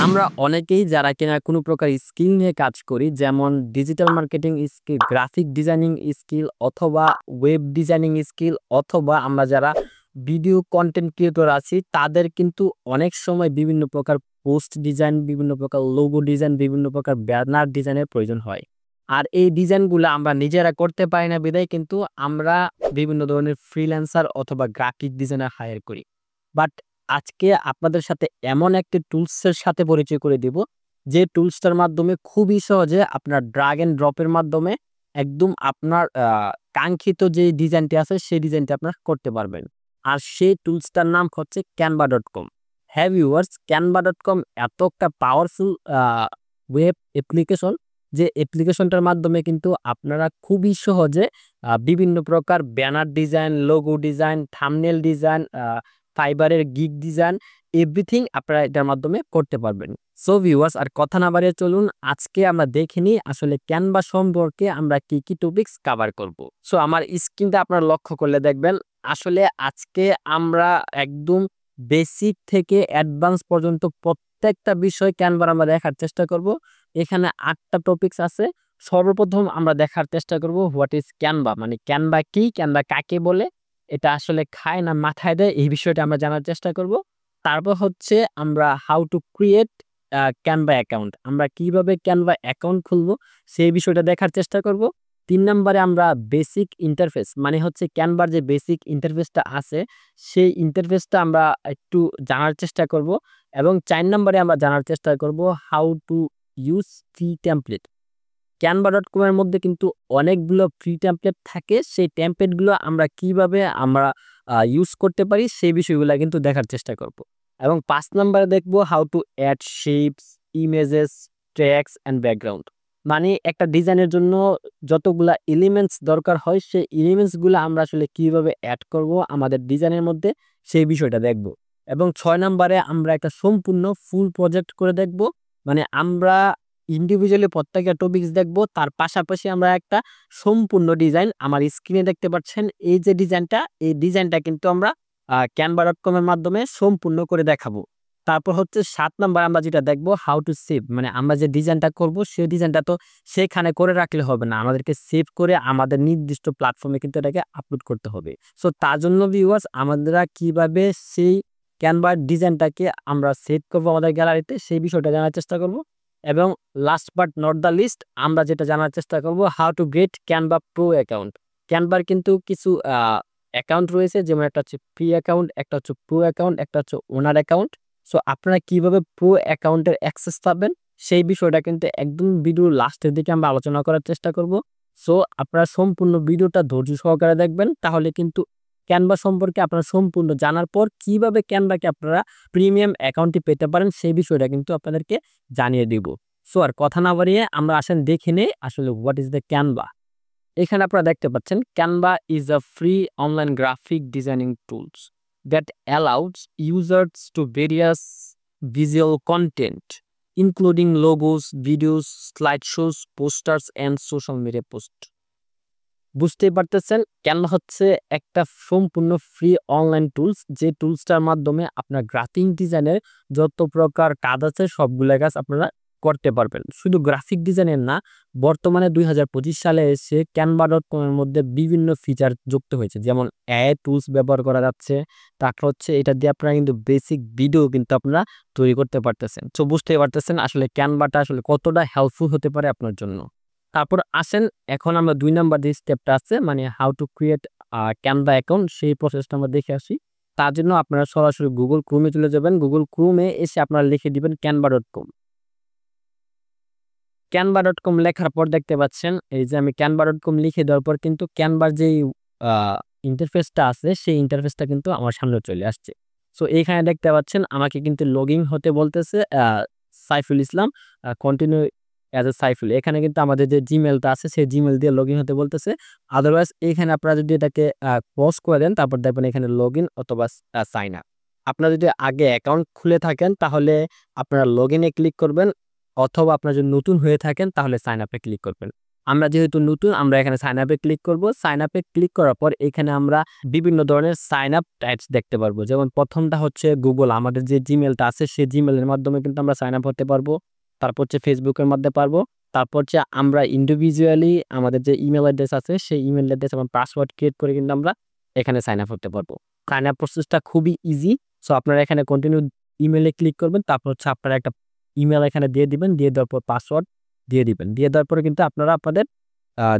আমরা অনেকেই যারা কিনা কোনো প্রকার স্কিল নিয়ে কাজ করি, যেমন digital marketing skill, graphic designing skill অথবা ওয়েব ডিজাইনিং স্কিল, অথবা আমরা যারা ভিডিও কন্টেন্ট ক্রিয়েটর আছি, তাদের কিন্তু অনেক সময় বিভিন্ন প্রকার পোস্ট ডিজাইন, বিভিন্ন প্রকার লোগো ডিজাইন, বিভিন্ন প্রকার ব্যানার ডিজাইনের প্রয়োজন হয়। আর এই ডিজাইনগুলো আমরা নিজেরা করতে পারি না বিধায় কিন্তু আমরা বিভিন্ন ধরনের ফ্রিল্যান্সার অথবা গ্রাফিক ডিজাইনার হায়ার করি। বাট আজকে আপনাদের সাথে এমন একটি টুলসের সাথে পরিচয় করে দিব, যে টুলসটার মাধ্যমে খুবই সহজে আপনার ড্রাগ এন্ড ড্রপের মাধ্যমে একদম আপনার কাঙ্ক্ষিত যে ডিজাইনটি আছে সেই ডিজাইনটি আপনার করতে পারবেন। আর সেই টুলসটার নাম হচ্ছে canva.com। হ্যাঁ ভিউয়ার্স, canva.com এত একটা পাওয়ারফুল ওয়েব অ্যাপ্লিকেশন, যে অ্যাপ্লিকেশনটার মাধ্যমে কিন্তু আপনারা খুবই সহজে বিভিন্ন প্রকার banner design, logo design, thumbnail design, ফাইবারের গিগ ডিজাইন, এভরিথিং আপনারা এটার মাধ্যমে করতে পারবেন। সো ভিউয়ার্স, আর কথা না বাড়িয়ে চলুন আজকে আমরা দেখে নিই আসলে ক্যানভা সম্পর্কে আমরা কি কি টপিকস কভার করব। সো আমার স্ক্রিনটা আপনারা লক্ষ্য করলে দেখবেন আসলে আজকে আমরা একদম বেসিক থেকে অ্যাডভান্স পর্যন্ত প্রত্যেকটা বিষয় ক্যানভার আমরা দেখার চেষ্টা করব। এখানে 8টা টপিকস আছে। সর্বপ্রথম আমরা দেখার চেষ্টা করব হোয়াট ইজ ক্যানভা, মানে ক্যানভা কি, ক্যানভা কাকে বলে, এটা আসলে খায় না মাথায় দেয়, এই বিষয়টা আমরা জানার চেষ্টা করব। তারপর হচ্ছে আমরা how to create Canva account, আমরা কিভাবে ক্যানভা অ্যাকাউন্ট খুলবো সেই বিষয়টা দেখার চেষ্টা করব। 3 নম্বরে আমরা বেসিক ইন্টারফেস, মানে হচ্ছে ক্যানভার যে বেসিক ইন্টারফেসটা আছে সেই ইন্টারফেসটা আমরা একটু জানার চেষ্টা করব। এবং 4 নম্বরে আমরা জানার চেষ্টা করব how to use free template. canva.com এর মধ্যে কিন্তু অনেকগুলো ফ্রি টেমপ্লেট থাকে, সেই টেমপ্লেটগুলো আমরা কিভাবে আমরা ইউজ করতে পারি সেই বিষয়গুলো কিন্তু দেখার চেষ্টা করব। এবং 5 নম্বরে দেখব how to add shapes, images, tags and background, মানে একটা ডিজাইনের জন্য যতগুলা এলিমেন্টস দরকার হয় সেই এলিমেন্টসগুলো আমরা আসলে কিভাবে অ্যাড করব আমাদের ডিজাইনের মধ্যে সেই বিষয়টা দেখব। এবং 6 নম্বরে আমরা একটা সম্পূর্ণ ফুল প্রজেক্ট করে দেখব, মানে আমরা ইন্ডিভিজুয়ালি প্রত্যেকটা টপিকস দেখব, তার পাশাপাশি আমরা একটা সম্পূর্ণ ডিজাইন আমার স্ক্রিনে দেখতে পাচ্ছেন এই যে ডিজাইনটা, এই ডিজাইনটা কিন্তু আমরা canva.com এর মাধ্যমে সম্পূর্ণ করে দেখাবো। তারপর হচ্ছে 7 নাম্বার আমরা যেটা দেখব হাউ টু সেভ, মানে আমরা যে ডিজাইনটা করব সেই ডিজাইনটা তো সেখানে করে রাখলে হবে না, আমাদেরকে সেভ করে আমাদের নির্দিষ্ট প্ল্যাটফর্মে কিন্তু এটাকে আপলোড করতে হবে। সো তার জন্য ভিউয়ার্স আমরা কিভাবে সেই ক্যানভার ডিজাইনটাকে আমরা সেভ করব আমাদের গ্যালারিতে সেই বিষয়টা জানার চেষ্টা করব। এবং last but not the least আমরা যেটা জানার চেষ্টা করব how to get Canva pro account. ক্যানভার কিন্তু কিছু অ্যাকাউন্ট রয়েছে, যেমন একটা হচ্ছে ফ্রি অ্যাকাউন্ট, একটা হচ্ছে প্রো অ্যাকাউন্ট, একটা হচ্ছে ওনার অ্যাকাউন্ট। সো আপনারা কিভাবে প্রো অ্যাকাউন্টের অ্যাক্সেস পাবেন সেই বিষয়টা কিন্তু একদম ভিডিও লাস্টের দিকে আমরা আলোচনা করার চেষ্টা করব। সো আপনারা সম্পূর্ণ ভিডিওটা ধৈর্য সহকারে দেখবেন, তাহলে কিন্তু ক্যানভা সম্পর্কে আপনারা সম্পূর্ণ জানার পর কিভাবে ক্যানভাকে আপনারা প্রিমিয়াম অ্যাকাউন্টটি পেতে পারেন সেই বিষয়টা কিন্তু আপনাদেরকে জানিয়ে দিব। সো আর কথা না বাড়িয়ে আমরা আসেন দেখে নেই আসলে হোয়াট ইজ দ্য ক্যানভা। এখানে আপনারা দেখতে পাচ্ছেন Canva is a free online graphic designing tools that allows users to various visual content including logos, videos, slide shows, posters and social media post. বুঝতেই পারতেছেন ক্যানভা হচ্ছে একটা সম্পূর্ণ ফ্রি অনলাইন টুলস, যে টুলসটার মাধ্যমে আপনার গ্রাফিক ডিজাইনের যত প্রকার কাজ আছে সবগুলো কাজ আপনারা করতে পারবেন। শুধু গ্রাফিক ডিজাইনের না, বর্তমানে 2025 সালে এসে canva.com এর মধ্যে বিভিন্ন ফিচার যুক্ত হয়েছে, যেমন এআই টুলস ব্যবহার করা যাচ্ছে। তারপর হচ্ছে এটা দিয়ে আপনারা কিন্তু বেসিক ভিডিও কিন্তু আপনারা তৈরি করতে পারতেছেন। তো বুঝতেই পারতেছেন আসলে ক্যানভাটা আসলে কতটা হেল্পফুল হতে পারে আপনার জন্য। তারপর আসেন এখন আমরা 2 নাম্বার যে স্টেপটা আছে, মানে how to create Canva account, সেই প্রসেসটা আমরা দেখে আসি। তার জন্য আপনারা সরাসরি গুগল ক্রোমে চলে যাবেন। গুগল ক্রোমে এসে আপনারা লিখে দিবেন canva.com। canva.com লেখার পর দেখতে পাচ্ছেন এই যে আমি canva.com লিখে দেওয়ার পর কিন্তু ক্যানভার যেই ইন্টারফেসটা আছে সেই ইন্টারফেসটা কিন্তু আমার সামনে চলে আসছে। সো এইখানে দেখতে পাচ্ছেন আমাকে কিন্তু লগইন হতে বলতেছে Saiful Islam, continue as a Saiful. এখানে কিন্তু আমাদের যে জিমেলটা আছে সেই জিমেল দিয়ে লগইন হতে বলতেছে। আদারওয়াইজ এইখানে আপনারা যদি এটাকে পজ করে দেন তারপর দেখবেন এখানে লগইন অথবা সাইন আপ। আপনারা যদি আগে অ্যাকাউন্ট খুলে থাকেন তাহলে আপনারা লগইনে ক্লিক করবেন, অথবা আপনারা যদি নতুন হয়ে থাকেন তাহলে সাইন আপে ক্লিক করবেন। আমরা যেহেতু নতুন আমরা এখানে সাইন আপে ক্লিক করব। সাইন আপে ক্লিক করার পর এখানে আমরা বিভিন্ন ধরনের সাইন আপ টাইপস দেখতে পারবো। যেমন প্রথমটা হচ্ছে গুগল, আমাদের যে জিমেলটা আছে সেই জিমেলের মাধ্যমে কিন্তু আমরা সাইন আপ হতে পারবো। তারপর হচ্ছে ফেসবুকের মধ্যে পারবো। তারপর হচ্ছে আমরা ইন্ডিভিজুয়ালি আমাদের যে ইমেল অ্যাড্রেস আছে সেই ইমেল অ্যাড্রেস এবং পাসওয়ার্ড ক্রিয়েট করে কিন্তু আমরা এখানে সাইন আপ হতে পারবো। সাইন আপ প্রসেসটা খুবই ইজি। সো আপনারা এখানে কন্টিনিউ ইমেলে ক্লিক করবেন। তারপর হচ্ছে আপনারা একটা ইমেল এখানে দিয়ে দিবেন, দিয়ে দেওয়ার পর পাসওয়ার্ড দিয়ে দিবেন। দিয়ে দেওয়ার পরে কিন্তু আপনারা আপনাদের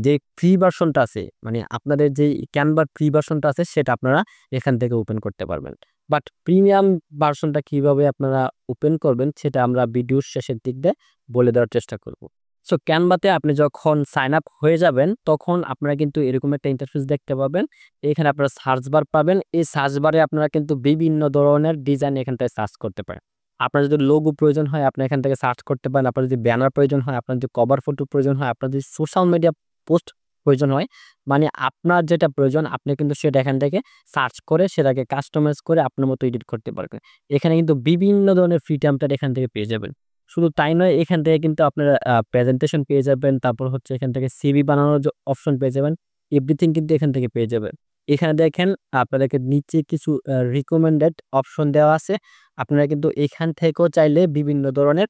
যে ফ্রি ভার্সনটা আছে, মানে আপনাদের যে ক্যানভার ফ্রি ভার্সনটা আছে সেটা আপনারা এখান থেকে ওপেন করতে পারবেন। বাট প্রিমিয়াম ভার্সনটা কিভাবে আপনারা ওপেন করবেন সেটা আমরা ভিডিওর শেষের দিক দিয়ে বলে দেওয়ার চেষ্টা করব। সো ক্যানভাতে আপনি যখন সাইন আপ হয়ে যাবেন তখন আপনারা কিন্তু এরকম একটা ইন্টারফেস দেখতে পাবেন। এখানে আপনারা সার্চ বার পাবেন। এই সার্চ বারে আপনারা কিন্তু বিভিন্ন ধরনের ডিজাইন এখান থেকে সার্চ করতে পারেন। আপনার যদি লোগো প্রয়োজন হয় আপনি এখান থেকে সার্চ করতে পারেন। আপনার যদি ব্যানার প্রয়োজন হয়, আপনার যদি কভার ফটো প্রয়োজন হয়, আপনার যদি সোশ্যাল মিডিয়া পোস্ট প্রয়োজন হয়, মানে আপনার যেটা প্রয়োজন আপনি কিন্তু সেটা এখান থেকে সার্চ করে সেটাকে কাস্টমাইজ করে আপনার মতো এডিট করতে পারবেন। এখানে কিন্তু বিভিন্ন ধরনের ফ্রি টেমপ্লেট এখান থেকে পেয়ে যাবেন। শুধু তাই নয়, এখান থেকে কিন্তু আপনারা প্রেজেন্টেশন পেয়ে যাবেন। তারপর হচ্ছে এখান থেকে সিভি বানানোর যে অপশন পেয়ে যাবেন। এভরিথিং কিন্তু এখান থেকে পেয়ে যাবেন। এখানে দেখেন আপনাদেরকে নিচে কিছু রিকমেন্ডেড অপশন দেওয়া আছে। আপনারা কিন্তু এখান থেকেও চাইলে বিভিন্ন ধরনের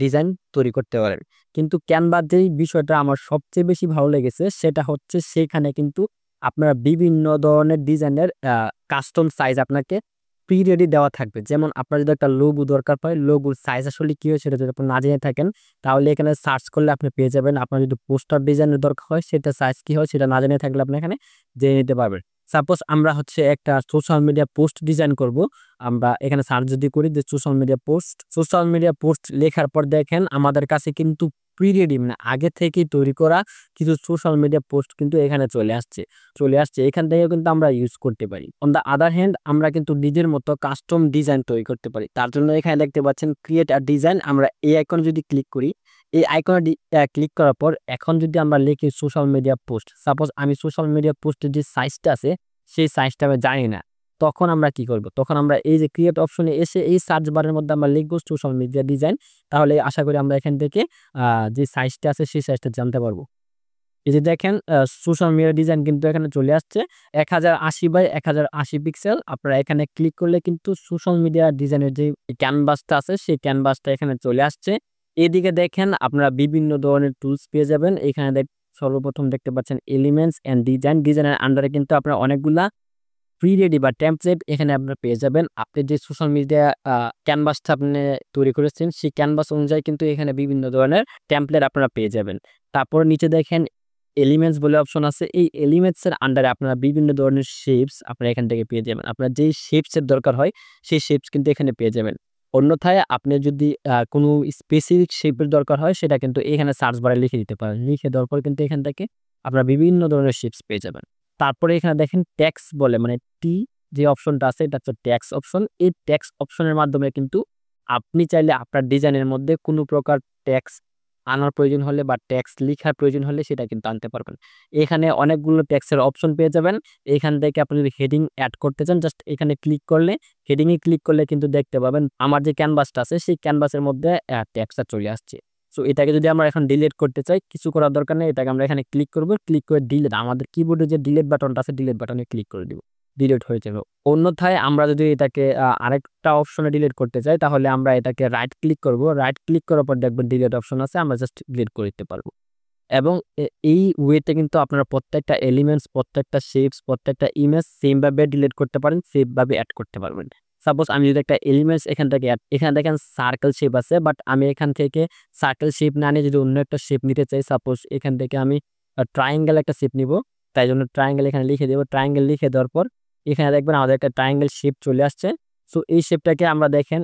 ডিজাইন তৈরি করতে পারেন। কিন্তু ক্যানভার যেই বিষয়টা আমার সবচেয়ে বেশি ভালো লেগেছে সেটা হচ্ছে সেখানে কিন্তু আপনারা বিভিন্ন ধরনের ডিজাইনের কাস্টম সাইজ আপনাকে প্রি রেডি দেওয়া থাকবে। যেমন আপনার যদি একটা লোগো দরকার পড়ে, লোগোর সাইজ আসলে কি হয় সেটা যদি আপনি না জেনে থাকেন তাহলে এখানে সার্চ করলে আপনি পেয়ে যাবেন। আপনার যদি পোস্টার ডিজাইনের দরকার হয় সেটা সাইজ কি হয় সেটা না জেনে থাকলে আপনি এখানে জেনে নিতে পারবেন। সাপোজ আমরা হচ্ছে একটা সোশ্যাল মিডিয়া পোস্ট ডিজাইন করব, আমরা এখানে সার্চ যদি করি যে সোশ্যাল মিডিয়া পোস্ট লেখার পর দেখেন আমাদের কাছে কিন্তু প্রি রেডি মানে আগে থেকেই তৈরি করা কিছু সোশ্যাল মিডিয়া পোস্ট কিন্তু এখানে চলে আসছে। এখান থেকে কিন্তু আমরা ইউজ করতে পারি। অন দা আদার হ্যান্ড আমরা কিন্তু নিজের মতো কাস্টম ডিজাইন তৈরি করতে পারি। তার জন্য এখানে দেখতে পাচ্ছেন ক্রিয়েট আ ডিজাইন। আমরা এই আইকনে যদি ক্লিক করি, এই আইকনে ক্লিক করার পর এখন যদি আমরা লিখি সোশ্যাল মিডিয়া পোস্ট, সাপোজ আমি সোশ্যাল মিডিয়া পোস্টের যে সাইজটা আছে সেই সাইজটা আমি জানি না, তখন আমরা কি করব? তখন আমরা এই যে ক্রিয়েট অপশনে এসে এই সার্চ বারের মধ্যে আমরা লিখবো সোশ্যাল মিডিয়া ডিজাইন। তাহলে আশা করি আমরা এখান থেকে যে সাইজটা আছে সেই সাইজটা জানতে পারবো। এই যে দেখেন সোশ্যাল মিডিয়া ডিজাইন কিন্তু এখানে চলে আসছে 1080 বাই 1080 পিক্সেল। আপনারা এখানে ক্লিক করলে কিন্তু সোশ্যাল মিডিয়া ডিজাইনের যে ক্যানভাসটা আছে সেই ক্যানভাসটা এখানে চলে আসছে। এদিকে দেখেন আপনারা বিভিন্ন ধরনের টুলস পেয়ে যাবেন। এখানে সর্বপ্রথম দেখতে পাচ্ছেন এলিমেন্টস এন্ড ডিজাইনের আন্ডারে কিন্তু আপনারা অনেকগুলা প্রি রেডি বা টেমপ্লেট এখানে আপনারা পেয়ে যাবেন। আপনি যে সোশ্যাল মিডিয়া ক্যানভাসটা আপনি তৈরি করেছেন সেই ক্যানভাস অনুযায়ী কিন্তু এখানে বিভিন্ন ধরনের টেমপ্লেট আপনারা পেয়ে যাবেন। তারপর নিচে দেখেন এলিমেন্টস বলে অপশন আছে। এই এলিমেন্টস এর আন্ডারে আপনারা বিভিন্ন ধরনের শেপস আপনারা এখান থেকে পেয়ে যাবেন। আপনার যেই শেপস এর দরকার হয় সেই শেপস কিন্তু এখানে পেয়ে যাবেন। অন্যথায় আপনি যদি কোনো স্পেসিফিক শেপের দরকার হয় সেটা কিন্তু এখানে সার্চ বারে লিখে দিতে পারেন। লিখে দেওয়ার পর কিন্তু এখান থেকে আপনারা বিভিন্ন ধরনের শেপস পেয়ে যাবেন। তারপরে এখানে দেখেন ট্যাক্স বলে, মানে টি যে অপশনটা আছে এটা হচ্ছে ট্যাক্স অপশন। এই ট্যাক্স অপশনের মাধ্যমে কিন্তু আপনি চাইলে আপনার ডিজাইনের মধ্যে কোনো প্রকার ট্যাক্স আনার প্রয়োজন হলে বা ট্যাক্স লিখার প্রয়োজন হলে সেটা কিন্তু আনতে পারবেন। এখানে অনেকগুলো ট্যাক্সের অপশন পেয়ে যাবেন। এখান থেকে আপনি যদি হেডিং অ্যাড করতে চান জাস্ট এখানে ক্লিক করলে, হেডিংয়ে ক্লিক করলে কিন্তু দেখতে পাবেন আমার যে ক্যানভাসটা আছে সেই ক্যানভাসের মধ্যে ট্যাক্সটা চলে আসছে। সো এটাকে যদি আমরা এখন ডিলিট করতে চাই কিছু করার দরকার নেই, এটাকে আমরা এখানে ক্লিক করব, ক্লিক করে ডিলিট, আমাদের কিবোর্ডে যে ডিলিট বাটনটা আছে ডিলিট বাটনে ক্লিক করে দিব, ডিলিট হয়ে যাবে। অন্যথায় আমরা যদি এটাকে আরেকটা অপশনে ডিলিট করতে চাই তাহলে আমরা এটাকে রাইট ক্লিক করব, রাইট ক্লিক করার পর দেখবেন ডিলিট অপশন আছে, আমরা জাস্ট ডিলিট করে দিতে পারবো। এবং এই ওয়েতে কিন্তু আপনারা প্রত্যেকটা এলিমেন্টস, প্রত্যেকটা শেপস, প্রত্যেকটা ইমেজ সেম ভাবে ডিলিট করতে পারেন, সেম ভাবে অ্যাড করতে পারবেন। সাপোজ আমি যদি একটা এলিমেন্টস এখান থেকে এখানে দেখেন সার্কেল শেপ আছে, বাট আমি এখান থেকে সার্কেল শেপ না নিয়ে যদি অন্য একটা শেপ নিতে চাই, সাপোজ এখান থেকে আমি ট্রায়াঙ্গেল একটা শেপ নিব, তাই জন্য ট্রায়াঙ্গেল এখানে লিখে দেবো। ট্রায়াঙ্গেল লিখে দেওয়ার পর এখানে দেখবেন আমাদের একটা ট্রায়াঙ্গেল শেপ চলে আসছে। সো এই শেপটাকে আমরা দেখেন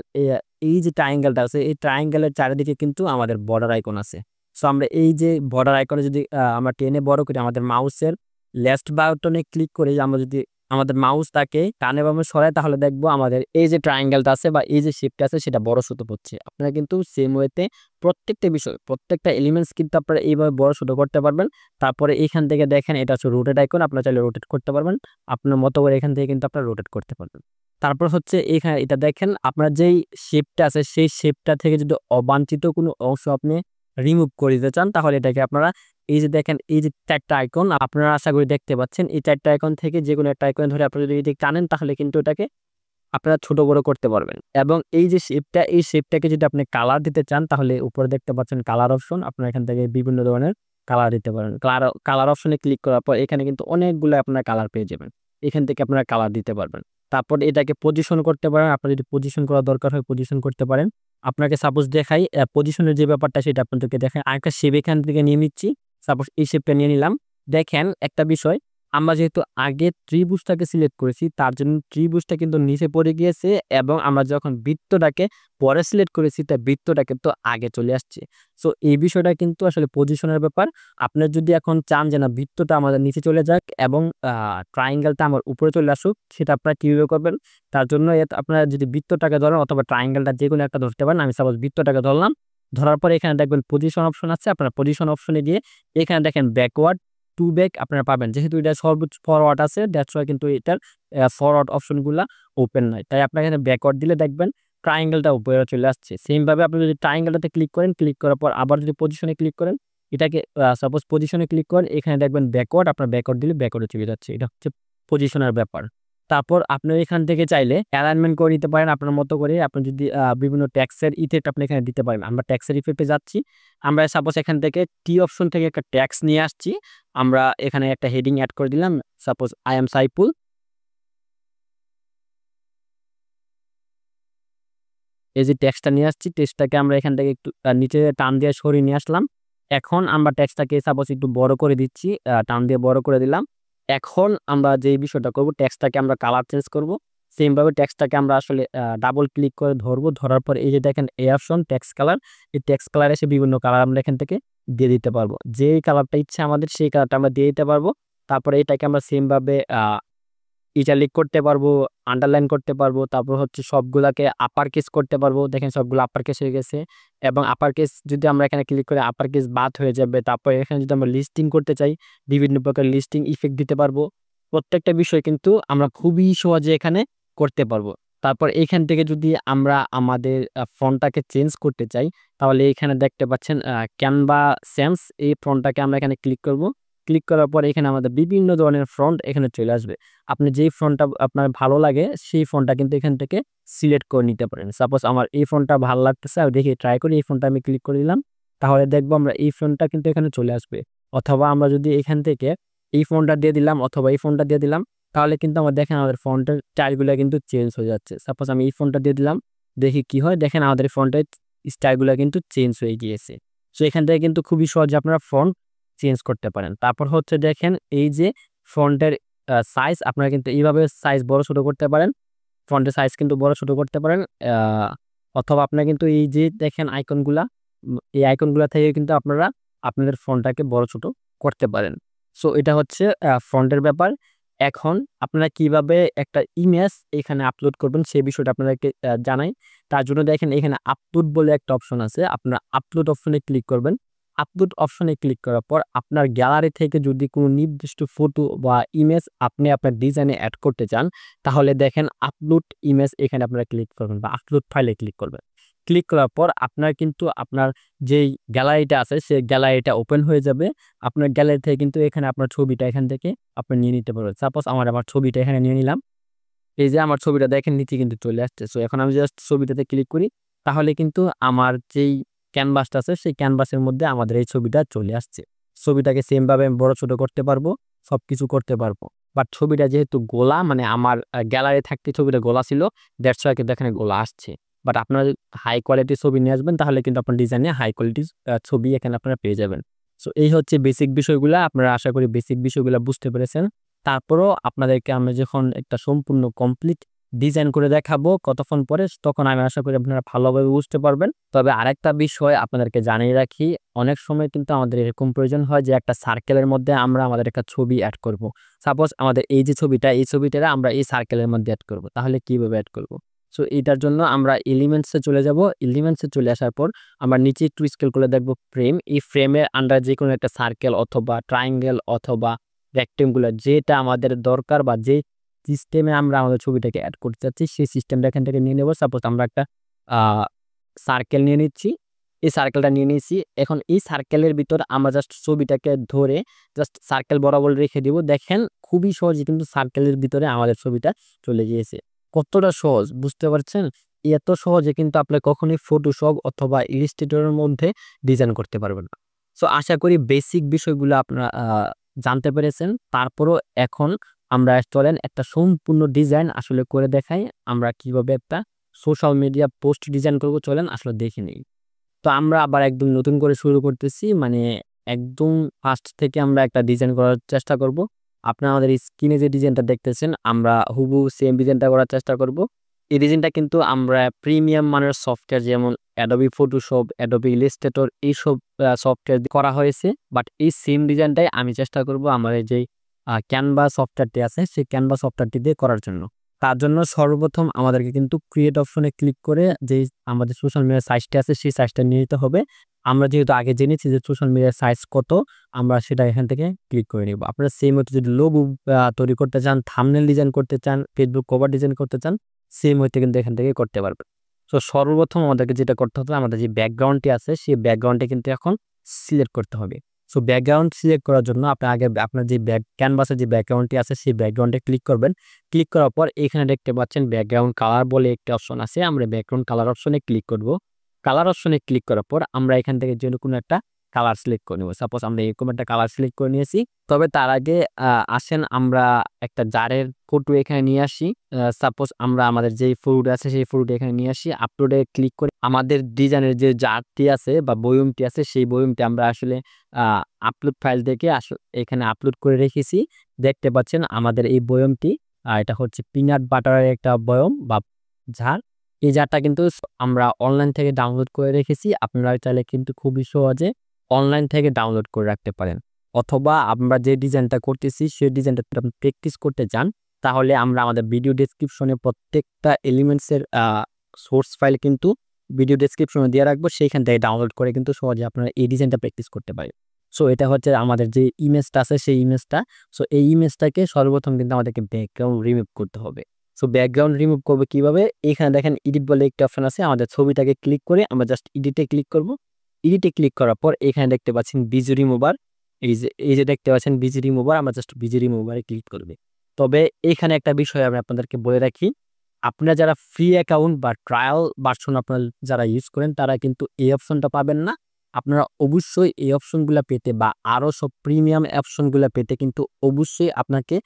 এই যে ট্রায়াঙ্গেলটা আছে এই ট্রায়াঙ্গেলের চারিদিকে কিন্তু আমাদের বর্ডার আইকন আছে। সো আমরা এই যে বর্ডার আইকনে যদি আমরা টেনে বড় করি, আমাদের মাউসের লেফট বাটনে ক্লিক করে আমরা যদি আমাদের মাউস তাকে ডানে বামে সরাই তাহলে দেখবো আমাদের এই যে ট্রায়াঙ্গেলটা আছে বা এই যে শেপটা আছে সেটা বড় ছোট হচ্ছে। আপনারা কিন্তু সেম ওয়েতে প্রত্যেকটা বিষয়, প্রত্যেকটা এলিমেন্টস কিন্তু আপনারা এইভাবে বড় ছোট করতে পারবেন। তারপরে এখান থেকে দেখেন এটা হচ্ছে রোটেট আইকন, আপনারা চাইলে রোটেট করতে পারবেন আপনার মতো করে, এখান থেকে কিন্তু আপনারা রোটেট করতে পারবেন। তারপর হচ্ছে এখানে এটা দেখেন আপনার যেই শেপটা আছে সেই শেপটা থেকে যদি অবাঞ্ছিত কোনো অংশ আপনি রিমুভ করে দিতে চান তাহলে এটাকে আপনারা এই যে দেখেন এই যে 4টা আইকন আপনারা আশা করি দেখতে পাচ্ছেন। এই 4টা আইকন থেকে যেকোনো একটা আইকন ধরে আপনারা যদি এদিকে টানেন তাহলে কিন্তু এটাকে আপনারা ছোট বড় করতে পারবেন। এবং এই যে শেপটা এই শেপটাকে যদি আপনি কালার দিতে চান তাহলে উপরে দেখতে পাচ্ছেন কালার অপশন। আপনারা এখান থেকে বিভিন্ন ধরনের কালার দিতে পারেন। কালার অপশনে ক্লিক করার পর এখানে কিন্তু অনেকগুলো আপনারা কালার পেয়ে যাবেন। এখান থেকে আপনারা কালার দিতে পারবেন। তারপর এটাকে পজিশন করতে পারেন। আপনার যদি পজিশন করা দরকার হয় পজিশন করতে পারেন। আপনাকে সাপোজ দেখাই পজিশনের যে ব্যাপারটা সেটা আপনাদেরকে দেখাই। আরেকটা শেপ এখান থেকে নিয়ে নিচ্ছি। সাপোজ এই শেপটা নিয়ে নিলাম। দেখেন একটা বিষয়, আমরা যেহেতু আগে ত্রিভুজটাকে সিলেক্ট করেছি তার জন্য ত্রিভুজটা কিন্তু নিচে পড়ে গিয়েছে এবং আমরা যখন বৃত্তটাকে পরে সিলেক্ট করেছি তাই বৃত্তটা কিন্তু আগে চলে আসছে। সো এই বিষয়টা কিন্তু আসলে পজিশনের ব্যাপার। আপনার যদি এখন চান যে না বৃত্তটা আমাদের নিচে চলে যাক এবং ট্রায়াঙ্গেলটা আমার উপরে চলে আসুক, সেটা আপনারা কিভাবে করবেন? তার জন্য আপনারা যদি বৃত্তটাকে ধরেন অথবা ট্রায়াঙ্গেলটা যেকোনো একটা ধরতে পারেন। আমি সাপোজ বৃত্তটাকে ধরলাম। ধরার পরে এখানে দেখবেন পজিশন অপশন আছে। আপনারা পজিশন অপশনে গিয়ে এখানে দেখেন ব্যাকওয়ার্ড টু ব্যাক আপনারা পাবেন। যেহেতু এটা সর্বোচ্চ ফরওয়ার্ড আছে দ্যাটস ওয়াই কিন্তু এটার ফরওয়ার্ড অপশনগুলা ওপেন নাই। তাই আপনারা এখানে ব্যাকওয়ার্ড দিলে দেখবেন ট্রায়াঙ্গেলটা উপরে চলে আসছে। সেম ভাবে আপনি যদি ট্রায়াঙ্গেলটাতে ক্লিক করেন, ক্লিক করার পর আবার যদি পজিশনে ক্লিক করেন, এটাকে সাপোজ পজিশনে ক্লিক করেন, এখানে দেখবেন ব্যাকওয়ার্ড, আপনার ব্যাকওয়ার্ড দিলে ব্যাকওয়ার্ডে চলে যাচ্ছে। এটা হচ্ছে পজিশনের ব্যাপার। তারপর আপনি এখান থেকে চাইলে অ্যালাইনমেন্ট করে নিতে পারেন আপনার মতো করে। আপনি যদি বিভিন্ন ট্যাক্সের ইফেক্ট আপনি এখানে দিতে পারেন। আমরা ট্যাক্সের ইফেক্টে যাচ্ছি। আমরা সাপোজ এখান থেকে টি অপশন থেকে একটা ট্যাক্স নিয়ে আসছি। আমরা এখানে একটা হেডিং অ্যাড করে দিলাম। Suppose I am Saiful. এই যে টেক্সটটা নিয়ে আসছি, টেক্সটটাকে আমরা এখান থেকে একটু নিচে টান দিয়ে সরিয়ে নিয়ে আসলাম। এখন আমরা টেক্সটটাকে সাপোজ একটু বড় করে দিচ্ছি, টান দিয়ে বড় করে দিলাম। এখন আমরা যে বিষয়টা করব, টেক্সটটাকে আমরা কালার চেঞ্জ করব। সেম ভাবে টেক্সটটাকে আমরা আসলে ডাবল ক্লিক করে ধরবো। ধরার পর এই যে দেখেন এই অপশন টেক্সট কালার, এই টেক্সট কালার এসে বিভিন্ন কালার আমরা এখান থেকে দিয়ে দিতে পারবো। যেই কালারটা ইচ্ছা আমাদের সেই কালারটা আমরা দিয়ে দিতে পারবো। তারপরে এটাকে আমরা সেম ভাবে ইটালিক করতে পারবো, আন্ডারলাইন করতে পারবো। তারপর হচ্ছে সবগুলাকে আপার কেস করতে পারবো। দেখেন সবগুলো আপার কেস হয়ে গেছে এবং আপার কেস যদি আমরা এখানে ক্লিক করে আপার কেস বাদ হয়ে যাবে। তারপর এখানে যদি আমরা লিস্টিং করতে চাই, বিভিন্ন প্রকার লিস্টিং ইফেক্ট দিতে পারবো। প্রত্যেকটা বিষয় কিন্তু আমরা খুবই সহজে এখানে করতে পারবো। তারপর এখান থেকে যদি আমরা আমাদের ফন্টটাকে চেঞ্জ করতে চাই তাহলে এখানে দেখতে পাচ্ছেন ক্যানভা সেন্স, এই ফন্টটাকে আমরা এখানে ক্লিক করব। ক্লিক করার পর এখানে আমাদের বিভিন্ন ধরনের ফন্ট এখানে চলে আসবে। আপনি যেই ফন্টটা আপনার ভালো লাগে সেই ফন্টটা কিন্তু এখান থেকে সিলেক্ট করে নিতে পারেন। সাপোজ আমার এই ফন্টটা ভালো লাগতেছে, আমি দেখি ট্রাই করি, এই ফন্টটা আমি ক্লিক করে দিলাম। তাহলে দেখবো আমরা এই ফন্টটা কিন্তু এখানে চলে আসবে। অথবা আমরা যদি এখান থেকে এই ফন্টটা দিয়ে দিলাম অথবা এই ফন্টটা দিয়ে দিলাম তাহলে কিন্তু আমরা দেখেন আমাদের ফন্টের স্টাইলগুলো কিন্তু চেঞ্জ হয়ে যাচ্ছে। সাপোজ আমি এই ফন্টটা দিয়ে দিলাম, দেখি কি হয়। দেখেন আমাদের ফন্টের স্টাইলগুলো কিন্তু চেঞ্জ হয়ে গিয়েছে। সো এখান থেকে কিন্তু খুবই সহজে আপনারা ফন্ট চেঞ্জ করতে পারেন। তারপর হচ্ছে দেখেন এই যে ফন্টের সাইজ আপনারা কিন্তু এইভাবে সাইজ বড় ছোট করতে পারেন। ফন্টের সাইজ কিন্তু বড় ছোট করতে পারেন। অথবা আপনারা কিন্তু এই যে দেখেন আইকনগুলা, এই আইকনগুলা থেকে কিন্তু আপনারা আপনাদের ফন্টটাকে বড় ছোট করতে পারেন। সো এটা হচ্ছে ফন্টের ব্যাপার। এখন আপনারা কিভাবে একটা ইমেজ এখানে আপলোড করবেন সেই বিষয়টা আপনাদেরকে জানাই। তার জন্য দেখেন এখানে আপলোড বলে একটা অপশন আছে। আপনারা আপলোড অপশনে ক্লিক করবেন। আপলোড অপশনে ক্লিক করার পর আপনার গ্যালারি থেকে যদি কোনো নির্দিষ্ট ফটো বা ইমেজ আপনি আপনার ডিজাইনে অ্যাড করতে চান তাহলে দেখেন আপলোড ইমেজ এখানে আপনারা ক্লিক করবেন বা আপলোড ফাইলে ক্লিক করবেন। ক্লিক করার পর আপনার কিন্তু আপনার যেই গ্যালারিটা আছে সেই গ্যালারিটা ওপেন হয়ে যাবে। আপনার গ্যালারি থেকে কিন্তু এখানে আপনার ছবিটা এখান থেকে আপনি নিয়ে নিতে পারবেন। সাপোজ আমার ছবিটা এখানে নিয়ে নিলাম। এই যে আমার ছবিটা দেখেন নিচে কিন্তু চলে আসছে। সো এখন আমি জাস্ট ছবিটাতে ক্লিক করি তাহলে কিন্তু আমার যেই ক্যানভাসটা আছে সেই ক্যানভাসের মধ্যে আমাদের এই ছবিটা চলে আসছে। ছবিটাকে সেম ভাবে আমি বড় ছোট করতে পারবো, সবকিছু করতে পারবো। বাট ছবিটা যেহেতু গোলা, মানে আমার গ্যালারি থাকতে ছবিটা গোলা ছিল, দ্যাটস ওয়াই কিন্তু এখানে গোলা আসছে। বাট আপনারা হাই কোয়ালিটির ছবি নিয়ে আসবেন তাহলে কিন্তু আপনার ডিজাইনে হাই কোয়ালিটির ছবি এখানে আপনারা পেয়ে যাবেন। সো এই হচ্ছে বেসিক বিষয়গুলা। আপনারা আশা করি বেসিক বিষয়গুলা বুঝতে পেরেছেন। তারপরও আপনাদেরকে আমি যখন একটা সম্পূর্ণ কমপ্লিট ডিজাইন করে দেখাবো কতক্ষণ পরে, তখন আমি আশা করি আপনারা ভালোভাবে বুঝতে পারবেন। তবে আরেকটা বিষয় আপনাদেরকে জানিয়ে রাখি, অনেক সময় কিন্তু আমাদের এরকম প্রয়োজন হয় যে একটা সার্কেলের মধ্যে আমরা আমাদের একটা ছবি অ্যাড করব। সাপোজ আমাদের এই যে ছবিটা, এই ছবিটা আমরা এই সার্কেলের মধ্যে অ্যাড করব। তাহলে কিভাবে অ্যাড করব? সো এটার জন্য আমরা এলিমেন্টসে চলে যাব। এলিমেন্টসে চলে আসার পর আমরা নিচে একটু স্ক্রল করে দেখব ফ্রেম। এই ফ্রেমের আন্ডার যে কোনো একটা সার্কেল অথবা ট্রায়াঙ্গেল অথবা রেক্টেঙ্গুলার যেটা আমাদের দরকার বা যে সিস্টেমে আমরা আমাদের ছবিটাকে অ্যাড করতে চাচ্ছি সেই সিস্টেমটা এখান থেকে নিয়ে নেব। সাপোজ আমরা একটা সার্কেল নিয়ে নিচ্ছি। এই সার্কেলটা নিয়ে নিয়েছি। এখন এই সার্কেলের ভিতর আমরা জাস্ট ছবিটাকে ধরে জাস্ট সার্কেল বরাবর রেখে দিব। দেখেন খুবই সহজে কিন্তু সার্কেলের ভিতরে আমাদের ছবিটা চলে গিয়েছে। কতটা সহজ বুঝতে পারছেন? এত সহজে কিন্তু আপনি কখনোই ফটোশপ অথবা ইলাস্ট্রেটরের মধ্যে ডিজাইন করতে পারবেন না। সো আশা করি বেসিক বিষয়গুলো আপনারা জানতে পেরেছেন। তারপরও এখন আমরা চলেন একটা সম্পূর্ণ ডিজাইন আসলে করে দেখাই। আমরা কিভাবে একটা সোশ্যাল মিডিয়া পোস্ট ডিজাইন করব, চলেন আসলে দেখে নিই। তো আমরা আবার একদম নতুন করে শুরু করতেছি। মানে একদম ফার্স্ট থেকে আমরা একটা ডিজাইন করার চেষ্টা করব। আপনারা আমাদের স্ক্রিনে যে ডিজাইনটা দেখতেছেন আমরা হুবহু সেম ডিজাইনটা করার চেষ্টা করব। এই ডিজাইনটা কিন্তু আমরা প্রিমিয়াম মানের সফটওয়্যার যেমন Adobe Photoshop, Adobe Illustrator এইসব সফটওয়্যার দিয়ে করা হয়েছে। বাট এই সেম ডিজাইনটাই আমি চেষ্টা করব আমাদের যেই Canva সফটওয়্যারটি আছে সেই Canva সফটওয়্যারটি দিয়ে করার জন্য। তার জন্য সর্বপ্রথম আমাদেরকে কিন্তু ক্রিয়েট অপশনে ক্লিক করে যেই আমাদের সোশ্যাল মিডিয়ার সাইজটা আছে সেই সাইজটা নিয়ে নিতে হবে। আমরা যেহেতু আগে জেনেছি যে সোশ্যাল মিডিয়ার সাইজ কত, আমরা সেটা এখান থেকে ক্লিক করে নিব। আপনারা সেম হতে যদি লোগো তৈরি করতে চান, থাম্বনেল ডিজাইন করতে চান, ফেসবুক কভার ডিজাইন করতে চান, সেম হইতে কিন্তু এখান থেকে করতে পারবেন। তো সর্বপ্রথম আমাদেরকে যেটা করতে হবে আমাদের যে ব্যাকগ্রাউন্ডটি আছে সেই ব্যাকগ্রাউন্ডটা কিন্তু এখন সিলেক্ট করতে হবে। সো ব্যাকগ্রাউন্ড সিলেক্ট করার জন্য আপনি আগে আপনার যে ক্যানভাসের যে ব্যাকগ্রাউন্ডটি আছে সেই ব্যাকগ্রাউন্ডে ক্লিক করবেন। ক্লিক করার পর এখানে দেখতে পাচ্ছেন ব্যাকগ্রাউন্ড কালার বলে একটি অপশন আছে। আমরা ব্যাকগ্রাউন্ড কালার অপশনে ক্লিক করব। কালার অপশনে ক্লিক করার পর আমরা এখান থেকে যে কোনো একটা কালার সিলেক্ট করে নেব। সাপোজ আমরা এরকম একটা কালার সিলেক্ট করে নিয়েছি। তবে তার আগে আসেন আমরা একটা জারের ফটো এখানে নিয়ে আসি। সাপোজ আমরা আমাদের যেই ফটোটা আছে সেই ফটোটা এখানে নিয়ে আসি। আপলোডে ক্লিক করে আমাদের ডিজাইনের যে জারটি আছে বা বয়মটি আছে সেই বয়মটি আমরা আসলে আপলোড ফাইল থেকে এখানে আপলোড করে রেখেছি। দেখতে পাচ্ছেন আমাদের এই বয়মটি এটা হচ্ছে পিনাট বাটারের একটা বয়ম বা জার। এই জারটা কিন্তু আমরা অনলাইন থেকে ডাউনলোড করে রেখেছি। আপনারা চাইলে কিন্তু খুবই সহজে অনলাইন থেকে ডাউনলোড করে রাখতে পারেন। অথবা আমরা যে ডিজাইনটা করতেছি সেই ডিজাইনটা যদি আপনি প্র্যাকটিস করতে চান তাহলে আমরা আমাদের ভিডিও ডেসক্রিপশনে প্রত্যেকটা এলিমেন্টসের সোর্স ফাইল কিন্তু ভিডিও ডেসক্রিপশনে দিয়ে রাখবো। সেইখান থেকে ডাউনলোড করে কিন্তু সহজে আপনারা এই ডিজাইনটা প্র্যাকটিস করতে পারেন। সো এটা হচ্ছে আমাদের যে ইমেজটা আছে সেই ইমেজটা। সো এই ইমেজটাকে সর্বপ্রথম কিন্তু আমাদেরকে ব্যাকগ্রাউন্ড রিমুভ করতে হবে। সো ব্যাকগ্রাউন্ড রিমুভ করবো কিভাবে? এখানে দেখেন এডিট বলে একটা অপশন আছে। আমাদের ছবিটাকে ক্লিক করে আমরা জাস্ট এডিটে ক্লিক করব। এডিটে ক্লিক করার পর এখানে দেখতে পাচ্ছেন বিজি রিমুভার। এই যে দেখতে পাচ্ছেন বিজি রিমুভার, আমরা জাস্ট বিজি রিমুভারে ক্লিক করবে। তবে এখানে একটা বিষয় আমি আপনাদেরকে বলে রাখি, আপনারা যারা ফ্রি অ্যাকাউন্ট বা ট্রায়াল ভার্সন আপনারা যারা ইউজ করেন তারা কিন্তু এই অপশনটা পাবেন না। আপনারা অবশ্যই এই অপশনগুলা পেতে বা আরো সব প্রিমিয়াম অপশনগুলা পেতে কিন্তু অবশ্যই আপনাকে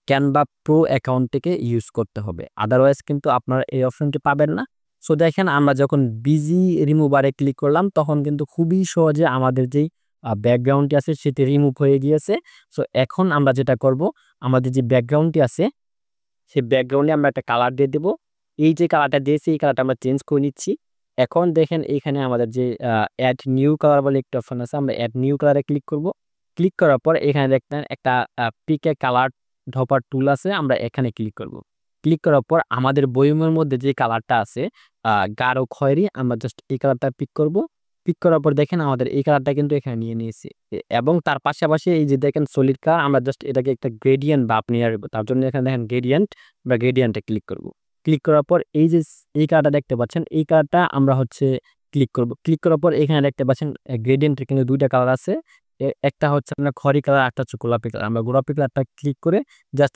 ক্যানভা প্রো অ্যাকাউন্ট থেকে ইউজ করতে হবে। আদারওয়াইজ কিন্তু আপনারা এই অপশনটি পাবেন না। সো দেখেন আমরা যখন বিজি রিমুভারে ক্লিক করলাম তখন কিন্তু খুবই সহজে আমাদের যেই ব্যাকগ্রাউন্ডটি আছে সেটি রিমুভ হয়ে গিয়েছে। সো এখন আমরা যেটা করব, আমাদের যে ব্যাকগ্রাউন্ডটি আছে সেই ব্যাকগ্রাউন্ডে আমরা একটা কালার দিয়ে দেব। এই যে কালারটা দিয়েছি এই কালারটা আমরা চেঞ্জ করে নিচ্ছি। এখন দেখেন এখানে আমাদের যে অ্যাড নিউ কালার বলে একটা অপশন আছে, আমরা অ্যাড নিউ কালারে ক্লিক করব। ক্লিক করার পর এখানে দেখতেন একটা পিকে কালার ড্রপার টুল আছে, আমরা এখানে ক্লিক করব। ক্লিক করার পর আমাদের বয়মের মধ্যে যে কালারটা আছে গাঢ় খয়েরি, আমরা জাস্ট এই কালারটা পিক করব। পিক করার পর দেখেন আমাদের এই কালারটা কিন্তু এখানে নিয়ে নিয়েছি এবং তার পাশাপাশি এই যে দেখেন সলিড কালার, আমরা জাস্ট এটাকে একটা গ্রেডিয়েন্ট বা আপনি তার জন্য এখানে দেখেন গ্রেডিয়েন্ট বা গ্রেডিয়েন্টে ক্লিক করব। ক্লিক করার পর এই যে এই কালারটা দেখতে পাচ্ছেন এই কালারটা আমরা হচ্ছে ক্লিক করব। ক্লিক করার পর এখানে দেখতে পাচ্ছেন গ্রেডিয়েন্টের কিন্তু দুইটা কালার আছে। একটা হচ্ছে আপনার খয়েরি কালার, একটা হচ্ছে গোলাপি কালার। আমরা গোলাপি কালারটা ক্লিক করে জাস্ট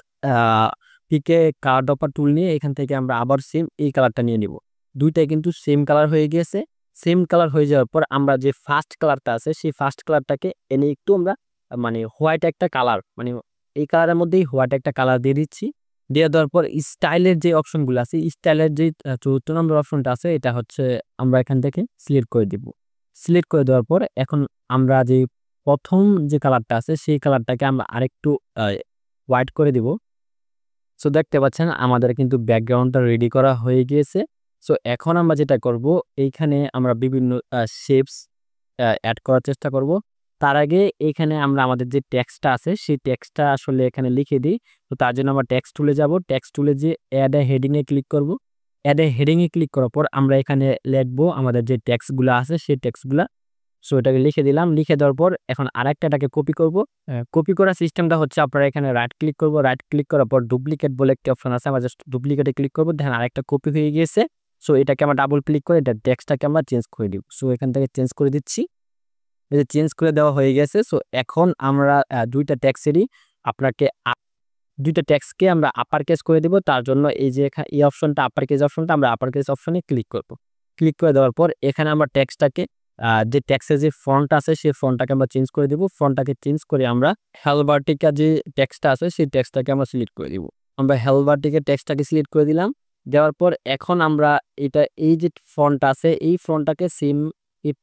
পিকে কালার ড্রপার টুল নিয়ে এখান থেকে আমরা আবার সেম এই কালারটা নিয়ে নিব। দুইটাই কিন্তু সেম কালার হয়ে গিয়েছে। সেম কালার হয়ে যাওয়ার পর আমরা যে ফার্স্ট কালারটা আছে সেই ফার্স্ট কালারটাকে এনে একটু আমরা মানে হোয়াইট একটা কালার, মানে এই কালারের মধ্যেই হোয়াইট একটা কালার দিয়ে দিচ্ছি। দিয়ে দেওয়ার পর স্টাইলের যে অপশনগুলো আছে, স্টাইলের যে ৪র্থ নম্বর অপশনটা আছে এটা হচ্ছে আমরা এখান থেকে সিলেক্ট করে দিব। সিলেক্ট করে দেওয়ার পর এখন আমরা যে প্রথম যে কালারটা আছে সেই কালারটাকে আমরা আরেকটু হোয়াইট করে দিব। সো দেখতে পাচ্ছেন আমাদের কিন্তু ব্যাকগ্রাউন্ডটা রেডি করা হয়ে গিয়েছে। সো এখন আমরা যেটা করব, এইখানে আমরা বিভিন্ন শেপস অ্যাড করার চেষ্টা করব। তার আগে এখানে আমরা আমাদের যে টেক্সটটা আছে সেই টেক্সটটা আসলে এখানে লিখে দিই। তো তার জন্য আমরা টেক্সট টুলে যাব। টেক্সট টুলে যে অ্যাড এ হেডিং এ ক্লিক করব। অ্যাড এ হেডিং এ ক্লিক করার পর আমরা এখানে লিখবো আমাদের যে টেক্সটগুলো আছে সেই টেক্সটগুলা। সো এটাকে লিখে দিলাম। লিখে দেওয়ার পর এখন আরেকটাটাকে কপি করব। কপি করার সিস্টেমটা হচ্ছে আপনারা এখানে রাইট ক্লিক করব। রাইট ক্লিক করার পর ডুপ্লিকেট বলে একটা অপশন আছে, আমরা জাস্ট ডুপ্লিকেটে ক্লিক করব। দেখেন আরেকটা কপি হয়ে গিয়েছে। সো এটাকে আমরা ডাবল ক্লিক করে এটা টেক্সটটাকে আমরা চেঞ্জ করে দিব। সো এখান থেকে চেঞ্জ করে দিচ্ছি, এই যে চেঞ্জ করে দেওয়া হয়ে গেছে। সো এখন আমরা দুইটা টেক্সেরই আপনাকে দুইটা টেক্সটকে আমরা আপার কেস করে দিব। তার জন্য এই যে এই অপশনটা আপার কেস অপশনটা আমরা আপার কেস অপশনে ক্লিক করব। ক্লিক করে দেওয়ার পর এখানে আমরা টেক্সটটাকে যে টেক্সটের যে ফন্ট আছে সেই ফন্টটাকে আমরা চেঞ্জ করে দিব। ফন্টটাকে চেঞ্জ করে আমরা হেলভার্টিকা যে টেক্সটটা আছে সেই টেক্সটটাকে আমরা সিলেক্ট করে দিব। আমরা হেলভার্টিকা টেক্সটটাকে সিলেক্ট করে দিলাম। দেওয়ার পর এখন আমরা এই যে ফন্ট আছে এই ফন্টটাকে সেম এই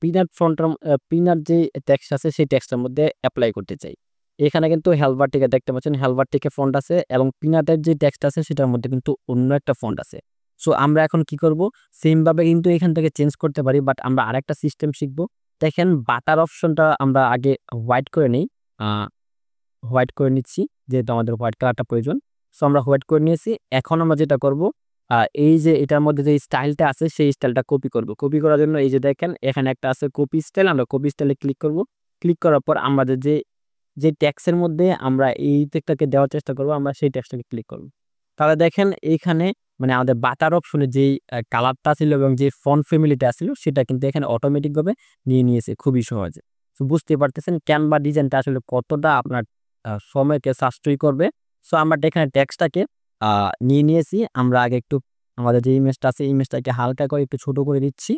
পিনাট যে টেক্সট আছে সেই টেক্সটের মধ্যে অ্যাপ্লাই করতে চাই। এখানে কিন্তু হেলভার্টিকা দেখতে পাচ্ছেন, হেলভার্টিকা ফন্ট আছে এবং পিনাটের যে টেক্সট আছে সেটার মধ্যে কিন্তু অন্য একটা ফন্ট আছে। সো আমরা এখন কি করব, সেম ভাবে কিন্তু এখান থেকে চেঞ্জ করতে পারি, বাট আমরা আরেকটা সিস্টেম শিখব। দেখেন বাটার অপশনটা আমরা আগে হোয়াইট করে নিই, হোয়াইট করে নিচ্ছি যেহেতু আমাদের হোয়াইট কালারটা প্রয়োজন। সো আমরা হোয়াইট করে নিয়েছি। এখন আমরা যেটা করব, এই যে এটার মধ্যে যে স্টাইলটা আছে সেই স্টাইলটা কপি করব। কপি করার জন্য এই যে দেখেন এখানে একটা আছে কপি স্টাইল, আমরা কপি স্টাইলে ক্লিক করব। ক্লিক করার পর আমাদের যে টেক্সের মধ্যে আমরা এই টেক্সটাকে দেওয়ার চেষ্টা করব, আমরা সেই টেক্সটাকে ক্লিক করব। তাহলে দেখেন এইখানে মানে আমাদের বাটার অপশনে যেই কালারটা ছিল এবং যে ফন্ট ফ্যামিলিটা ছিল সেটা কিন্তু এখানে অটোমেটিকভাবে নিয়ে নিয়েছে খুবই সহজে। তো বুঝতে পারতেছেন ক্যানভা ডিজাইনটা আসলে কতটা আপনার সময়কে সাশ্রয় করবে। সো আমরা এখানে টেক্সটটাকে নিয়ে নিয়েছি। আমরা আগে একটু আমাদের যে ইমেজটা আছে ইমেজটাকে হালকা করে একটু ছোট করে দিচ্ছি।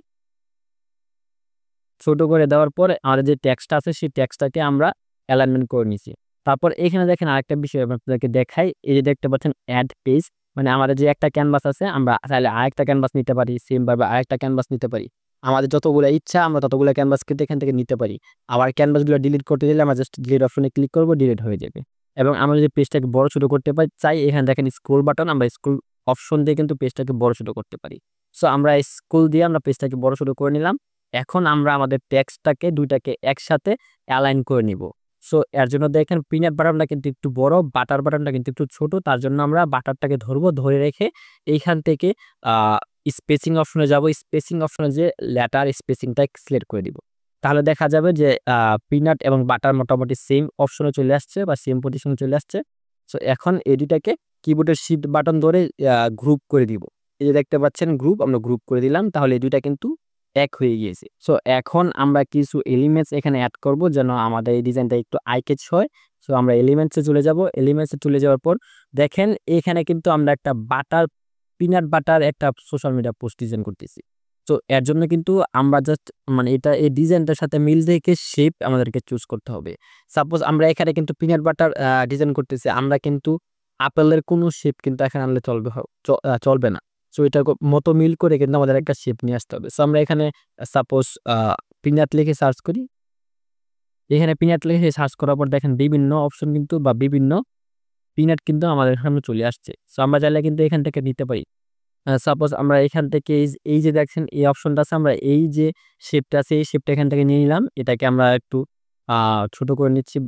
ছোট করে দেওয়ার পরে আমাদের যে টেক্সটটা আছে সেই টেক্সটটাকে আমরা অ্যালাইনমেন্ট করে নিছি। তারপর এখানে দেখেন আরেকটা বিষয় আপনাদেরকে দেখাই, এই যে দেখতে পাচ্ছেন অ্যাড পেজ, মানে আমাদের যে একটা ক্যানভাস আছে আমরা চাইলে আরেকটা ক্যানভাস নিতে পারি, সেম ভাবে আরেকটা ক্যানভাস নিতে পারি। আমাদের যতগুলো ইচ্ছা আমরা ততগুলো ক্যানভাস কিন্তু এখান থেকে নিতে পারি। আবার ক্যানভাসগুলো ডিলিট করতে দিলে আমরা জাস্ট ডিলিট অপশনে ক্লিক করব, ডিলিট হয়ে যাবে। এবং আমরা যদি পেজটাকে বড় ছোট করতে চাই, এখানে দেখেন স্ক্রল বাটন, আমরা স্ক্রল অপশন দিয়ে কিন্তু পেজটাকে বড় ছোট করতে পারি। সো আমরা স্ক্রল দিয়ে আমরা পেজটাকে বড় ছোট করে নিলাম। এখন আমরা আমাদের টেক্সটটাকে দুইটাকে একসাথে অ্যালাইন করে নিব। সো এর জন্য দেখেন পিনাট বাটনটা কিন্তু একটু বড়, বাটার বাটনটা কিন্তু একটু ছোট। তার জন্য আমরা বাটারটাকে ধরবো, ধরে রেখে এইখান থেকে স্পেসিং অপশনে যাব। স্পেসিং অপশনে যে লেটার স্পেসিংটা সিলেক্ট করে দিব। তাহলে দেখা যাবে যে পিনাট এবং বাটার মোটামুটি সেম অপশনে চলে আসছে বা সেম পজিশনে চলে আসছে। সো এখন এই দুইটাকে কিবোর্ডের শিফট বাটন ধরে গ্রুপ করে দিব। এই যে দেখতে পাচ্ছেন গ্রুপ, আমরা গ্রুপ করে দিলাম। তাহলে এই দুইটা কিন্তু এক হয়ে গিয়েছে। সো এখন আমরা কিছু এলিমেন্টস এখানে অ্যাড করব যেন আমাদের এই ডিজাইনটা একটু আই ক্যাচ হয়। সো আমরা এলিমেন্টসে চলে যাব। এলিমেন্টসে চলে যাওয়ার পর দেখেন এখানে কিন্তু আমরা একটা পিনাট বাটার একটা সোশ্যাল মিডিয়া পোস্ট ডিজাইন করতেছি। তো এর জন্য কিন্তু আমরা জাস্ট মানে এই ডিজাইনটার সাথে মিল রেখে শেপ আমাদেরকে চুজ করতে হবে। সাপোজ আমরা এখানে কিন্তু পিনাট বাটার ডিজাইন করতেছি, আমরা কিন্তু আপেলের কোনো শেপ কিন্তু এখানে আনলে চলবে না। সো এটা মতো মিল করে কিন্তু আমাদের একটা শেপ নিয়ে আসতে হবে। সো আমরা এখানে সাপোজ পিনাট লিখে সার্চ করি। এখানে পিনাট লিখে সার্চ করার পর দেখেন বিভিন্ন অপশন কিন্তু বা বিভিন্ন পিনাট কিন্তু আমাদের সামনে চলে আসছে। সো আমরা চাইলে কিন্তু এখান থেকে নিতে পারি। সাপোজ আমরা এখান থেকে এই যে দেখছেন এই অপশনটা আছে, আমরা এই যে শেপটা আছে এই শেপটা এখান থেকে নিয়ে নিলাম। এটাকে আমরা একটু ছোট করে নিচ্ছি,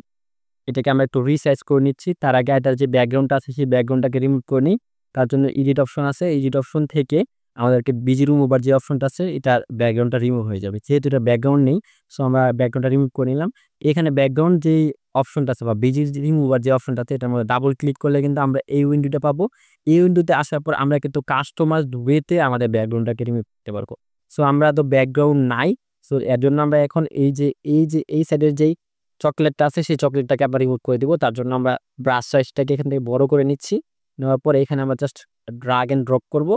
এটাকে আমরা একটু রিসাইজ করে নিচ্ছি। তার আগে এটার যে ব্যাকগ্রাউন্ডটা আছে সেই ব্যাকগ্রাউন্ডটাকে রিমুভ করে নিই। তার জন্য এডিট অপশন আছে, এডিট অপশন থেকে আমাদেরকে বিজি রিমুভার যে অপশনটা আছে এটার ব্যাকগ্রাউন্ডটা রিমুভ হয়ে যাবে। যেহেতু এটা ব্যাকগ্রাউন্ড নেই, সো আমরা ব্যাকগ্রাউন্ডটা রিমুভ করে নিলাম। এখানে ব্যাকগ্রাউন্ড যেই অপশনটা আছে বা বিজি রিমুভার যে অপশনটা আছে এটার মধ্যে ডাবল ক্লিক করলে কিন্তু আমরা এই উইন্ডোটা পাবো। এই উইন্ডোতে আসার পর আমরা কিন্তু কাস্টমাইজড ওয়েতে আমাদের ব্যাকগ্রাউন্ডটাকে রিমুভ করতে পারবো। সো আমরা তো ব্যাকগ্রাউন্ড নাই, সো এর জন্য আমরা এখন এই সাইডের যেই চকলেটটা আছে সেই চকলেটটাকে আবার রিমুভ করে দিব। তার জন্য আমরা ব্রাশ সাইজটাকে এখান থেকে বড় করে নিচ্ছি। নেওয়ার পরে এখানে আমরা জাস্ট ড্রাগ এন্ড ড্রপ করব।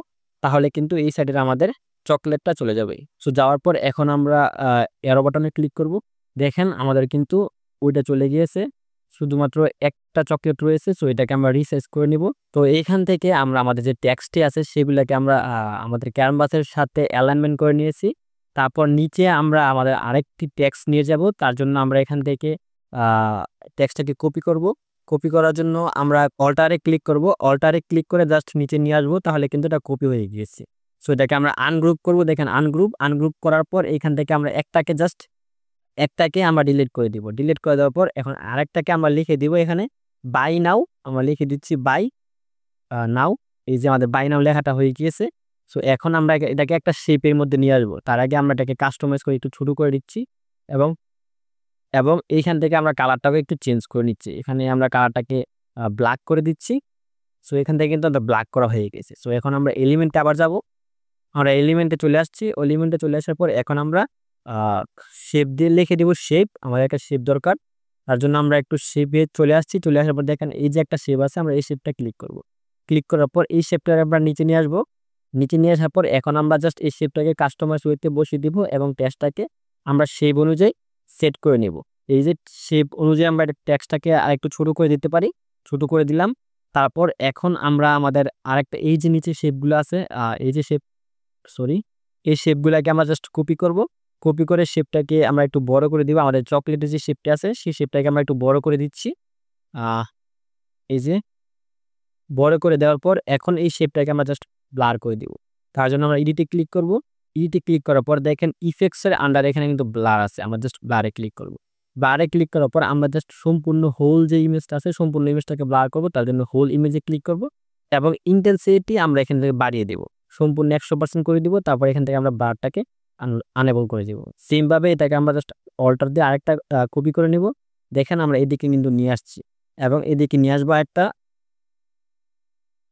তাহলে কিন্তু এই সাইডের আমাদের চকলেটটা চলে যাবে। সো যাওয়ার পর এখন আমরা এরো বাটনে ক্লিক করব। দেখেন আমাদের কিন্তু ওইটা চলে গিয়েছে, শুধুমাত্র একটা চকলেট রয়েছে। সো এটাকে আমরা রিসাইজ করে নিব। তো এইখান থেকে আমরা আমাদের যে টেক্সটটি আছে সেগুলোকে আমরা আমাদের ক্যানভাসের সাথে অ্যালাইনমেন্ট করে নিয়েছি। তারপর নিচে আমরা আমাদের আরেকটি টেক্সট নিয়ে যাব। তার জন্য আমরা এখান থেকে টেক্সটটাকে কপি করব। কপি করার জন্য আমরা অল্টারে ক্লিক করব। অল্টারে ক্লিক করে জাস্ট নিচে নিয়ে আসবো, তাহলে কিন্তু এটা কপি হয়ে গিয়েছে। সো এটাকে আমরা আনগ্রুপ করব। দেখেন আনগ্রুপ করার পর এখান থেকে আমরা একটাকে আমরা ডিলিট করে দিব। ডিলিট করে দেওয়ার পর এখন আরেকটাকে আমরা লিখে দিব এখানে বাই নাও। আমরা লিখে দিচ্ছি বাই নাও। এই যে আমাদের বাই নাও লেখাটা হয়ে গিয়েছে। সো এখন আমরা এটাকে একটা শেপের মধ্যে নিয়ে আসবো। তার আগে আমরা এটাকে কাস্টমাইজ করে একটু ছোট করে দিচ্ছি এবং এবং এইখান থেকে আমরা কালারটাকে একটু চেঞ্জ করে নিচ্ছি। এখানে আমরা কালারটাকে ব্ল্যাক করে দিচ্ছি। সো এখান থেকে কিন্তু ব্ল্যাক করা হয়ে গেছে। সো এখন আমরা এলিমেন্টে আবার যাব। আমরা এলিমেন্টে চলে আসছি। এলিমেন্টে চলে আসার পর এখন আমরা শেপ দিয়ে লিখে দিব শেপ। আমাদের একটা শেপ দরকার। তার জন্য আমরা একটু শেপে চলে আসছি। চলে আসার পর দেখেন এই যে একটা শেপ আছে, আমরা এই শেপটা ক্লিক করব। ক্লিক করার পর এই শেপটা আমরা নিচে নিয়ে আসবো। নিচে নিয়ে আসার পর এখন আমরা জাস্ট এই শেপটাকে কাস্টমাইজ ওয়েতে বসিয়ে দিব এবং টেক্সটটাকে আমরা শেপ অনুযায়ী সেট করে নিব। এই যে শেপ অনুযায়ী আমরা টেক্সটটাকে আরেকটু ছোট করে দিতে পারি। ছোট করে দিলাম। তারপর এখন আমরা আমাদের আরেকটা এই যে নিচে শেপগুলো আছে, এই যে শেপ সরি এই শেপগুলাকে আমরা জাস্ট কপি করব। কপি করে শেপটাকে আমরা একটু বড় করে দিব। আমাদের চকলেটের যে শেপটা আছে সেই শেপটাকে আমরা একটু বড় করে দিচ্ছি। আহ এই যে বড় করে দেওয়ার পর এখন এই শেপটাকে আমরা জাস্ট ব্লার করে দিব। তার জন্য আমরা এডিটে ক্লিক করব। এডিটে ক্লিক করার পর দেখেন ইফেক্টস এর আন্ডারে এখানে কিন্তু ব্লার আছে। আমরা জাস্ট ব্লারে ক্লিক করব। ব্লারে ক্লিক করার পর আমরা জাস্ট সম্পূর্ণ হোল যে ইমেজটা আছে সম্পূর্ণ ইমেজটাকে ব্লার করব। তার জন্য হোল ইমেজে ক্লিক করব এবং ইন্টেন্সিটি আমরা এখান থেকে বাড়িয়ে দেব। সম্পূর্ণ 100% করে দিব। তারপর এখান থেকে আমরা ব্লারটাকে আনএবল করে দিব। সেম ভাবে এটাকে আমরা জাস্ট অল্টার দিয়ে আরেকটা কপি করে নিব। দেখেন আমরা এদিকে কিন্তু নিয়ে আসছি এবং এদিকে নিয়ে আসবো একটা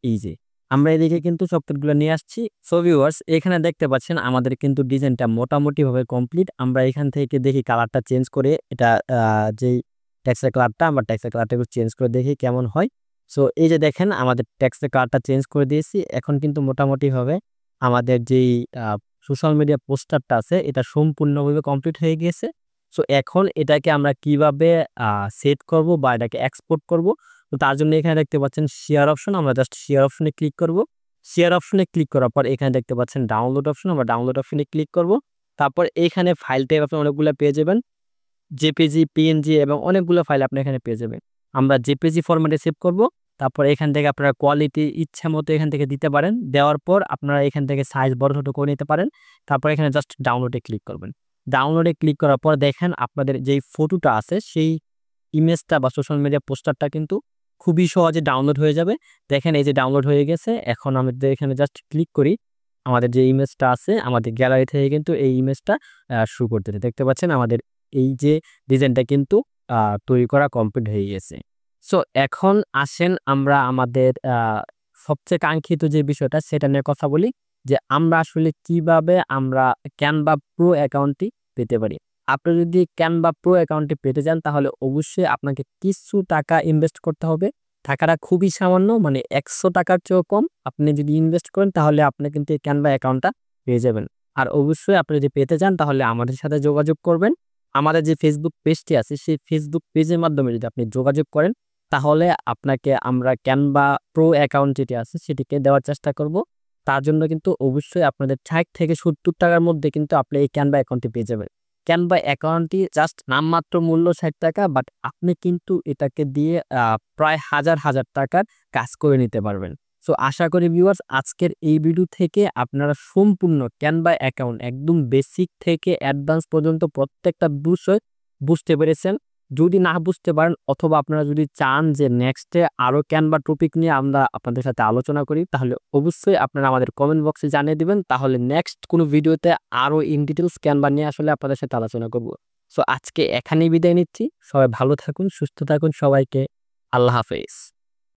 এই যে আমরা এদিকে কিন্তু চকলেটগুলো নিয়ে আসছি। সো ভিউয়ার্স এখানে দেখতে পাচ্ছেন আমাদের কিন্তু ডিজাইনটা মোটামুটি ভাবে কমপ্লিট। আমরা এখান থেকে দেখি কালারটা চেঞ্জ করে এটা যেই টেক্সটের কালারটা আমরা টেক্সটের কালারটা একটু চেঞ্জ করে দেখি কেমন হয়। সো এই যে দেখেন আমাদের টেক্সটের কালারটা চেঞ্জ করে দিয়েছি। এখন কিন্তু মোটামুটি ভাবে আমাদের যেই সোশ্যাল মিডিয়া পোস্টারটা আছে এটা সম্পূর্ণভাবে কমপ্লিট হয়ে গিয়েছে। সো এখন এটাকে আমরা কিভাবে সেট করব বা এটাকে এক্সপোর্ট করব, তো তার জন্য এখানে দেখতে পাচ্ছেন শেয়ার অপশন। আমরা জাস্ট শেয়ার অপশনে ক্লিক করব। শেয়ার অপশনে ক্লিক করার পর এখানে দেখতে পাচ্ছেন ডাউনলোড অপশন। আমরা ডাউনলোড অপশনে ক্লিক করব। তারপর এখানে ফাইল টাইপ আপনি অনেকগুলো পেয়ে যাবেন, জেপিজি, পিএনজি এবং অনেকগুলো ফাইল আপনি এখানে পেয়ে যাবেন। আমরা জেপিজি ফরম্যাটে সেভ করব। তারপর এখান থেকে আপনারা কোয়ালিটি ইচ্ছা মতো এখান থেকে দিতে পারেন। দেওয়ার পর আপনারা এখান থেকে সাইজ বড় ছোট করে নিতে পারেন। তারপর এখানে জাস্ট ডাউনলোডে ক্লিক করবেন। ডাউনলোডে ক্লিক করার পর দেখেন আপনাদের যেই ফটোটা আছে সেই ইমেজটা বা সোশ্যাল মিডিয়া পোস্টারটা কিন্তু খুবই সহজে ডাউনলোড হয়ে যাবে। দেখেন এই যে ডাউনলোড হয়ে গেছে। এখন আমাদের এখানে জাস্ট ক্লিক করি। আমাদের যে ইমেজটা আছে আমাদের গ্যালারি থেকে কিন্তু এই ইমেজটা শুরু করতেছে। দেখতে পাচ্ছেন আমাদের এই যে ডিজাইনটা কিন্তু তৈরি করা কমপ্লিট হয়ে গেছে। সো এখন আসেন আমরা আমাদের সবচেয়ে কাঙ্ক্ষিত যে বিষয়টা সেটা নিয়ে কথা বলি, যে আমরা আসলে কিভাবে আমরা ক্যানভা প্রো অ্যাকাউন্টটি পেতে পারি। আপনি যদি ক্যানভা প্রো অ্যাকাউন্টটি পেতে চান তাহলে অবশ্যই আপনাকে কিছু টাকা ইনভেস্ট করতে হবে। টাকাটা খুবই সামান্য, মানে 100 টাকার চেয়েও কম। আপনি যদি ইনভেস্ট করেন তাহলে আপনি কিন্তু এই ক্যানভা অ্যাকাউন্টটা পেয়ে যাবেন। আর অবশ্যই আপনি যদি পেতে চান তাহলে আমাদের সাথে যোগাযোগ করবেন। আমাদের যে ফেসবুক পেজটি আছে সেই ফেসবুক পেজের মাধ্যমে যদি আপনি যোগাযোগ করেন তাহলে আপনাকে আমরা ক্যানভা প্রো অ্যাকাউন্ট যেটি আছে সেটিকে দেওয়ার চেষ্টা করব। তার জন্য কিন্তু অবশ্যই আপনাদের 60 থেকে 70 টাকার মধ্যে কিন্তু আপনি এই ক্যানভা অ্যাকাউন্টটি পেয়ে যাবেন। ক্যানভা অ্যাকাউন্টটি জাস্ট নামমাত্র মূল্য 60 টাকা, বাট আপনি কিন্তু এটাকে দিয়ে প্রায় হাজার হাজার টাকার কাজ করে নিতে পারবেন। সো আশা করি ভিউয়ার্স আজকের এই ভিডিও থেকে আপনারা সম্পূর্ণ ক্যানভা অ্যাকাউন্ট একদম বেসিক থেকে অ্যাডভান্স পর্যন্ত প্রত্যেকটা বিষয় বুঝতে পেরেছেন। যদি না বুঝতে পারেন অথবা আপনারা যদি চান যে নেক্সটে আরো ক্যানভা টপিক নিয়ে আমরা আপনাদের সাথে আলোচনা করি তাহলে অবশ্যই আপনারা আমাদের কমেন্ট বক্সে জানিয়ে দিবেন। তাহলে নেক্সট কোনো ভিডিওতে আরো ইন ডিটেইলস ক্যানভা নিয়ে আসলে আপনাদের সাথে আলোচনা করব। সো আজকে এখানেই বিদায় নিচ্ছি। সবাই ভালো থাকুন, সুস্থ থাকুন। সবাইকে আল্লাহ হাফেজ।